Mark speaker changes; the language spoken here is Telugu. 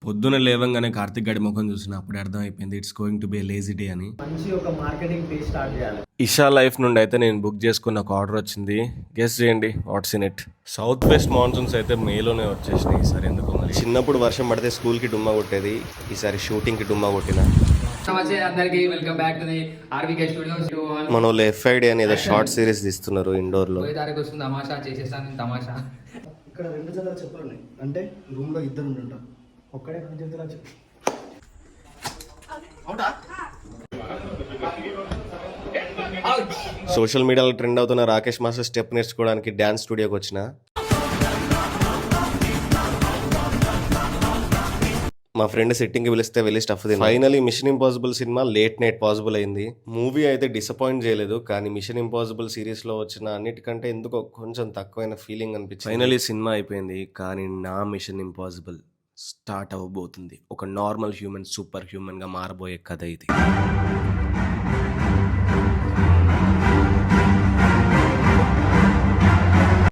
Speaker 1: పొద్దున లేవంగానే కార్తిక్ గడి ముఖం చూసిన అప్పుడే అర్థమైపోయింది it's going to be lazy day అని.
Speaker 2: మంచి ఒక మార్కెటింగ్ పేజ్ స్టార్ట్ చేయాలి.
Speaker 1: ఇషా లైఫ్ నుండి అయితే నేను బుక్ చేసుకున్న ఒక ఆర్డర్ వచ్చింది. గెస్ చేయండి what's in it. South west monsoons అయితే మేలోనే వచ్చేసినాయి ఈసారి ఎందుకో మరి. చిన్నప్పుడు వర్షం పడితే స్కూల్కి డుమ్మా కొట్టేది, ఈసారి షూటింగ్కి డుమ్మా కొట్టిన.
Speaker 3: అందరికి welcome back to the RVK Studios.
Speaker 1: మన వాళ్ళు ఎఫ్ఐడి అని ఏదో షార్ట్ సిరీస్ తీస్తున్నారు ఇండోర్ లో.
Speaker 3: 10 తారీఖు వస్తుంది తమాషా చేసేస్తాను నేను తమాషా.
Speaker 2: ఇక్కడ 2 జతల చెప్పులు ఉన్నాయి, అంటే రూమ్ లో 2 ఉంటారు. ఒక్కడే 2 జతల చెప్పు.
Speaker 1: సోషల్ మీడియాలో ట్రెండ్ అవుతున్న రాకేష్ మాస్టర్ స్టెప్ నేర్చుకోవడానికి డ్యాన్స్ స్టూడియోకి వచ్చిన. మా ఫ్రెండ్ సెట్టింగ్కి పిలిస్తే వెళ్ళి స్టఫ్ తిన్నా. Finally mission impossible cinema late night possible అయింది. మూవీ అయితే డిసప్పాయింట్ చేయలేదు, కానీ మిషన్ ఇంపాసిబుల్ సిరీస్లో వచ్చిన అన్నిటికంటే ఎందుకో కొంచెం తక్కువైన ఫీలింగ్ అనిపించింది. ఫైనలీ సినిమా అయిపోయింది, కానీ నా మిషన్ ఇంపాసిబుల్ స్టార్ట్ అవ్వబోతుంది. ఒక నార్మల్ హ్యూమన్ సూపర్ హ్యూమన్గా మారబోయే కథ ఇది.